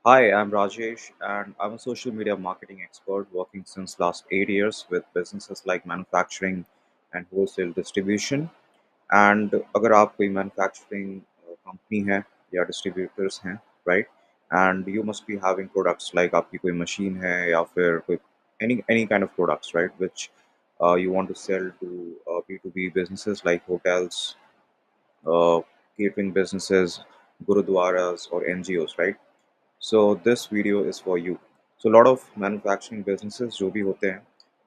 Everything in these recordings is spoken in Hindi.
Hi, I'm Rajesh, and I'm a social media marketing expert working since last 8 years with businesses like manufacturing and wholesale distribution. And अगर आप कोई manufacturing company है या distributors हैं, right? And you must be having products like आपकी कोई machine है या फिर कोई any kind of products, right? Which you want to sell to B2B businesses like hotels, uh, catering businesses, gurudwaras, or NGOs, right? So this video is for you. So lot of manufacturing businesses जो भी होते हैं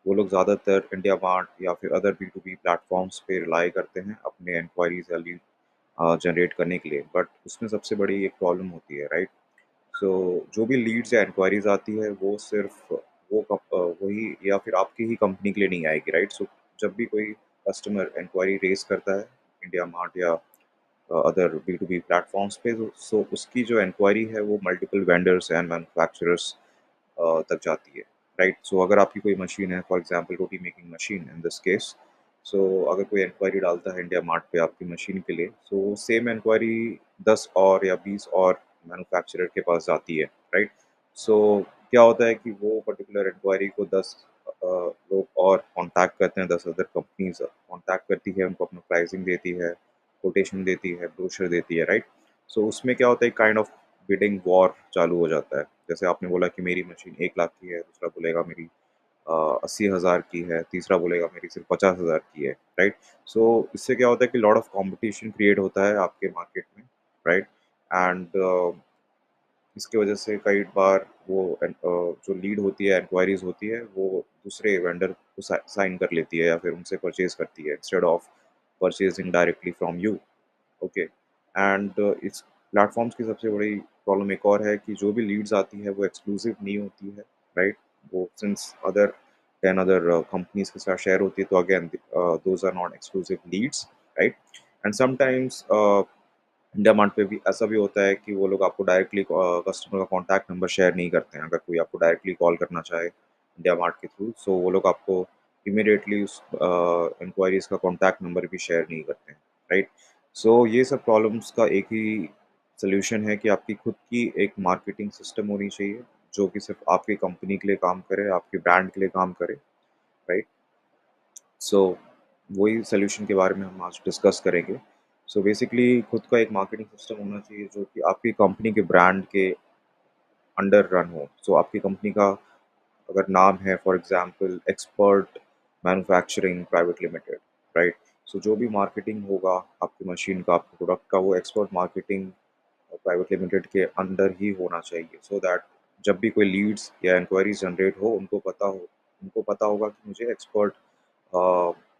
वो लोग ज़्यादातर इंडिया मार्ट या फिर अदर B2B प्लेटफॉर्म्स पे रिलाई करते हैं अपने इंक्वायरीज या लीड जनरेट करने के लिए, बट उसमें सबसे बड़ी एक प्रॉब्लम होती है, राइट? सो जो भी लीड्स या इंक्वायरीज आती है वो सिर्फ वही या फिर आपकी ही कंपनी के लिए नहीं आएगी, राइट? सो जब भी कोई कस्टमर इंक्वायरी रेज करता है इंडिया मार्ट या अदर B2B प्लेटफॉर्म्स पे, सो उसकी जो इंक्वायरी है वो मल्टीपल वेंडर्स एंड मैन्युफैक्चरर्स तक जाती है, राइट? सो अगर आपकी कोई मशीन है, for example roti making machine in this case, so अगर कोई इंक्वायरी डालता है इंडिया मार्ट पे आपकी मशीन के लिए, सो सेम इंक्वायरी 10 और या 20 और मैन्युफैक्चरर के पास जाती है, राइट? सो क्या होता है कि वो पर्टिकुलर इंक्वायरी को 10 लोग और कॉन्टैक्ट करते हैं, 10 अदर कंपनीज कॉन्टैक्ट करती है, उनको अपना प्राइसिंग देती है, कोटेशन देती है, ब्रोशर देती है, राइट? सो उसमें क्या होता है, काइंड ऑफ बिडिंग वॉर चालू हो जाता है। जैसे आपने बोला कि मेरी मशीन 1 लाख की है, दूसरा बोलेगा मेरी 80,000 की है, तीसरा बोलेगा मेरी सिर्फ 50,000 की है, राइट? सो इससे क्या होता है कि लॉट ऑफ कॉम्पिटिशन क्रिएट होता है आपके मार्केट में, राइट? एंड इसकी वजह से कई बार वो जो लीड होती है, इंक्वायरीज होती है, वो दूसरे वेंडर को साइन कर लेती है या फिर उनसे परचेज करती है instead of purchasing directly from you. Okay. And इस प्लेटफॉर्म्स की सबसे बड़ी प्रॉब्लम एक और है कि जो भी लीड्स आती है वो एक्सक्लूसिव नहीं होती है, राइट? वो सिंस अदर 10 अदर कंपनीज के साथ शेयर होती है, तो again those are not exclusive leads, right? And sometimes IndiaMART पे भी ऐसा भी होता है कि वो लोग आपको डायरेक्टली कस्टमर का कॉन्टैक्ट नंबर शेयर नहीं करते हैं। अगर कोई आपको डायरेक्टली कॉल करना चाहे इंडिया मार्ट के थ्रू, सो वो लोग आपको इमीडिएटली उस इंक्वायरीज का कॉन्टैक्ट नंबर भी शेयर नहीं करते हैं, राइट? सो ये सब प्रॉब्लम्स का एक ही सोल्यूशन है कि आपकी खुद की एक मार्केटिंग सिस्टम होनी चाहिए जो कि सिर्फ आपकी कंपनी के लिए काम करे, आपके ब्रांड के लिए काम करे, राइट? सो वही सोल्यूशन के बारे में हम आज डिस्कस करेंगे। सो बेसिकली खुद का एक मार्केटिंग सिस्टम होना चाहिए जो कि आपकी कंपनी के ब्रांड के अंडर रन हो। सो आपकी कंपनी का अगर नाम है for example expert manufacturing private limited, right? So जो भी मार्केटिंग होगा आपकी मशीन का, आपके प्रोडक्ट का, वो एक्सपर्ट मार्केटिंग प्राइवेट लिमिटेड के अंडर ही होना चाहिए, सो दैट जब भी कोई लीड्स या इंक्वायरीज जनरेट हो उनको पता होगा कि मुझे एक्सपर्ट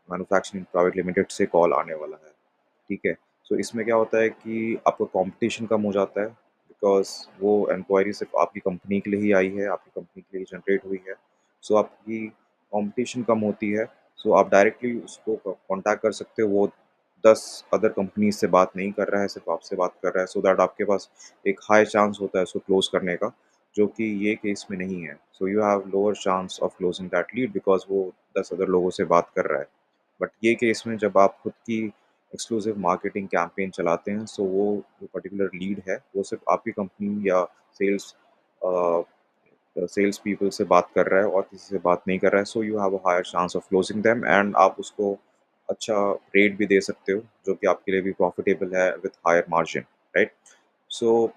मैन्युफैक्चरिंग प्राइवेट लिमिटेड से कॉल आने वाला है, ठीक है? सो इसमें क्या होता है कि आपका कंपटीशन कम हो जाता है, बिकॉज़ वो इंक्वायरी सिर्फ़ आपकी कंपनी के लिए ही आई है, आपकी कंपनी के लिए जनरेट हुई है। सो आपकी कंपटीशन कम होती है, सो आप डायरेक्टली उसको कॉन्टैक्ट कर सकते हो। वो 10 अदर कंपनीज़ से बात नहीं कर रहा है, सिर्फ़ आपसे बात कर रहा है, सो दैट आपके पास एक हाई चांस होता है उसको क्लोज़ करने का, जो कि ये केस में नहीं है। So you have lower chance of closing that lead because वो 10 अदर लोगों से बात कर रहा है। बट ये केस में जब आप खुद की एक्सक्लूसिव मार्केटिंग कैंपेन चलाते हैं, सो वो जो पर्टिकुलर लीड है वो सिर्फ आपकी कंपनी या सेल्स सेल्स पीपल से बात कर रहा है और किसी से बात नहीं कर रहा है, so you have a higher chance of closing them and आप उसको अच्छा रेट भी दे सकते हो जो कि आपके लिए भी प्रॉफिटेबल है with higher margin, right? So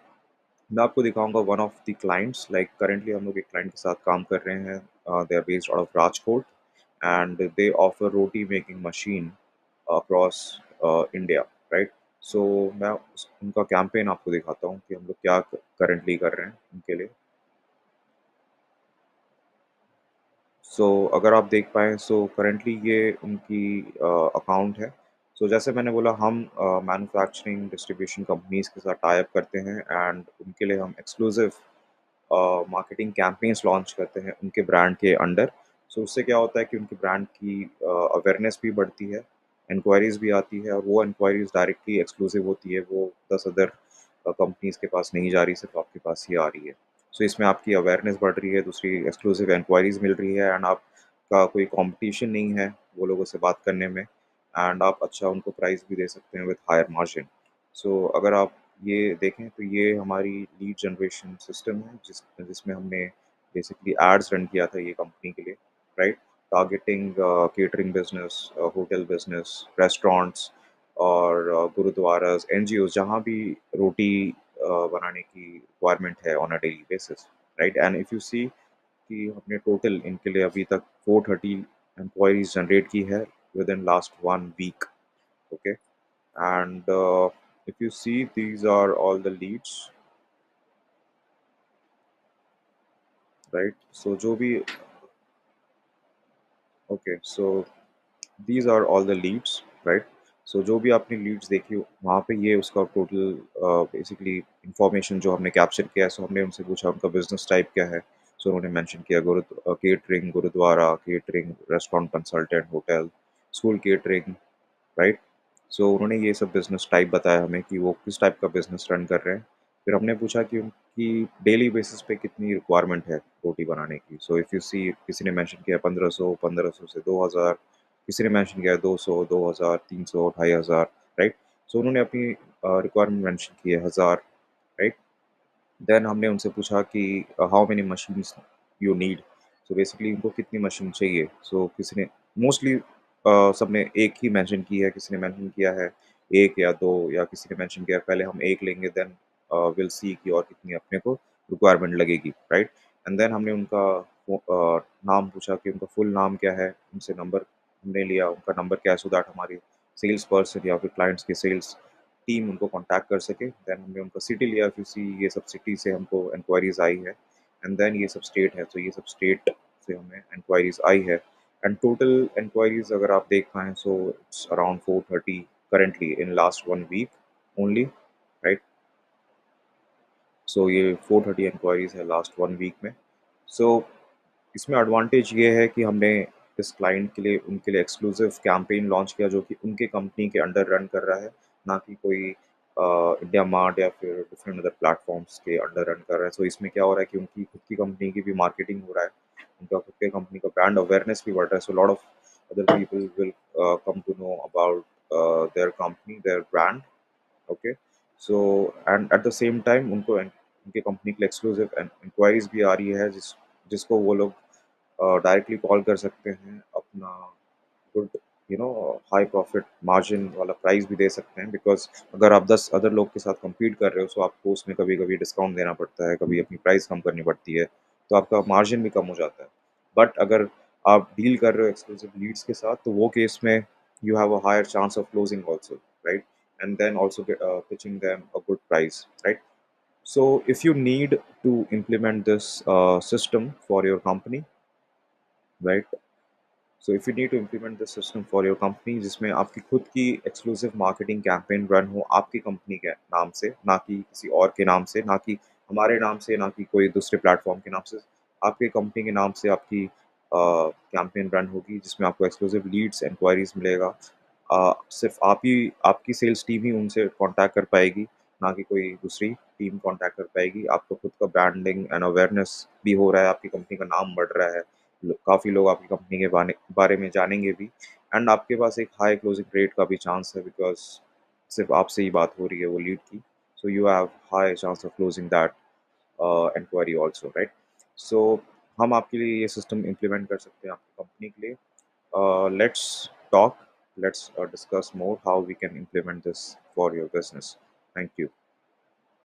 मैं आपको दिखाऊंगा one of the clients. Like currently हम लोग एक क्लाइंट के साथ काम कर रहे हैं, they are based out of Rajkot and they offer roti making machine across India, right? So मैं उनका कैंपेन आपको दिखाता हूँ कि हम लोग क्या करेंटली कर रहे हैं उनके लिए। सो अगर आप देख पाएँ, सो करेंटली ये उनकी अकाउंट है। सो जैसे मैंने बोला, हम मैन्युफैक्चरिंग डिस्ट्रीब्यूशन कंपनीज़ के साथ टाई अप करते हैं एंड उनके लिए हम एक्सक्लूसिव मार्केटिंग कैंपेन्स लॉन्च करते हैं उनके ब्रांड के अंडर। सो उससे क्या होता है कि उनके ब्रांड की अवेयरनेस भी बढ़ती है, इंक्वायरीज़ भी आती है और वो इंक्वायरीज़ डायरेक्टली एक्सक्लूसिव होती है, वो 10 अदर कंपनीज़ के पास नहीं जा रही, सिर्फ आपके पास ही आ रही है। सो इसमें आपकी अवेयरनेस बढ़ रही है, दूसरी एक्सक्लूसिव इंक्वायरीज़ मिल रही है एंड आपका कोई कॉम्पिटिशन नहीं है वो लोगों से बात करने में, एंड आप अच्छा उनको प्राइस भी दे सकते हैं विथ हायर मार्जिन। सो अगर आप ये देखें तो ये हमारी लीड जनरेशन सिस्टम है जिसमें हमने बेसिकली एड्स रन किया था ये कंपनी के लिए, right? Targeting catering business, hotel business, restaurants और गुरुद्वारास, एनजीओ जहाँ भी रोटी बनाने की रिक्वायरमेंट है on a daily basis, right? And if you see कि हमने टोटल इनके लिए अभी तक 430 इंक्वायरीज जनरेट की है within last 1 week, okay? And if you see, these are all the leads, right? So जो भी, okay, so these are all the leads, right? So जो भी आपने लीड्स देखी वहाँ पे ये उसका टोटल बेसिकली इंफॉर्मेशन जो हमने कैप्चर किया है। सो हमने उनसे पूछा उनका बिजनेस टाइप क्या है। सो उन्होंने मेंशन किया catering, gurdwara catering, restaurant consultant, hotel, school catering, right? So उन्होंने ये सब बिज़नेस टाइप बताया हमें कि वो किस टाइप का बिज़नेस रन कर रहे हैं। फिर हमने पूछा कि उनकी डेली बेसिस पे कितनी रिक्वायरमेंट है रोटी बनाने की। सो इफ़ यू सी, किसी ने मेंशन किया 1500, 1500 से 2000, किसी ने मेंशन किया 200, 2000, 300, 2500, राइट? सो उन्होंने अपनी रिक्वायरमेंट मेंशन की है 1000, राइट? देन हमने उनसे पूछा कि how many machines you need. So basically उनको कितनी मशीन चाहिए। सो किसी ने मोस्टली सबने एक ही मेंशन की है, किसी ने मेंशन किया है एक या दो, या किसी ने मेंशन किया है पहले हम एक लेंगे देन विल सी कि और कितनी अपने को रिक्वायरमेंट लगेगी, राइट? एंड देन हमने उनका नाम पूछा कि उनका फुल नाम क्या है, उनसे नंबर हमने लिया, उनका नंबर क्या है, सो दैट हमारी सेल्स पर्सन या फिर क्लाइंट्स की सेल्स टीम उनको कॉन्टैक्ट कर सके। देन हमने उनका सिटी लिया, किसी ये सब सिटी से हमको इंक्वायरीज आई है। एंड देन ये सब स्टेट है, तो ये सब स्टेट से हमें इंक्वायरीज आई है। एंड टोटल इंक्वायरीज अगर आप देख पाएँ so it's around 430 currently in last 1 week only, right? So ये 430 इंक्वायरीज है लास्ट 1 वीक में। सो इसमें एडवांटेज ये है कि हमने इस क्लाइंट के लिए उनके लिए एक्सक्लूसिव कैंपेन लॉन्च किया जो कि उनके कंपनी के अंडर रन कर रहा है, ना कि कोई इंडिया मार्ट या फिर डिफरेंट अदर प्लेटफॉर्म्स के अंडर रन कर रहा है। सो इसमें क्या हो रहा है कि उनकी खुद की कंपनी की भी मार्केटिंग हो रहा है, उनका खुद के कंपनी का ब्रांड अवेयरनेस भी बढ़ रहा है। So lot of other people will come to know about their company, their brand, okay? So and at the same time उनको उनके कंपनी के लिए एक्सक्लूसिव इंक्वायरीज भी आ रही है जिसको वो लोग डायरेक्टली कॉल कर सकते हैं, अपना गुड हाई प्रॉफिट मार्जिन वाला प्राइस भी दे सकते हैं। बिकॉज अगर आप 10 अदर लोग के साथ compete कर रहे हो तो आपको उसमें कभी कभी डिस्काउंट देना पड़ता है, कभी अपनी प्राइस कम करनी पड़ती है, तो आपका मार्जिन भी कम हो जाता है। बट अगर आप डील कर रहे हो एक्सक्लूसिव लीड्स के साथ तो वो केस में you have a higher chance of closing also, right? And then also pitching them a good price, right? So if you need to implement this system for your company, right? So if you need to implement this system for your company जिसमें आपकी खुद की एक्सक्लूसिव मार्केटिंग कैंपेन रन हो आपकी कंपनी के नाम से, ना कि किसी और के नाम से, ना कि हमारे नाम से, ना कि कोई दूसरे प्लेटफॉर्म के नाम से, आपके कंपनी के नाम से आपकी कैंपेन रन होगी जिसमें आपको एक्सक्लूसिव लीड्स इंक्वायरीज मिलेगा। सिर्फ आप ही, आपकी सेल्स टीम ही उनसे कांटेक्ट कर पाएगी, ना कि कोई दूसरी टीम कांटेक्ट कर पाएगी। आपका खुद का ब्रांडिंग एंड अवेयरनेस भी हो रहा है, आपकी कंपनी का नाम बढ़ रहा है, काफ़ी लोग आपकी कंपनी के बारे में जानेंगे भी। एंड आपके पास एक हाई क्लोजिंग रेट का भी चांस है बिकॉज सिर्फ आपसे ही बात हो रही है वो लीड की। So you have high chance of closing that inquiry also, right? So हम आपके लिए ये सिस्टम इम्प्लीमेंट कर सकते हैं आपकी कंपनी के लिए। Let's talk, let's discuss more how we can implement this for your business. Thank you.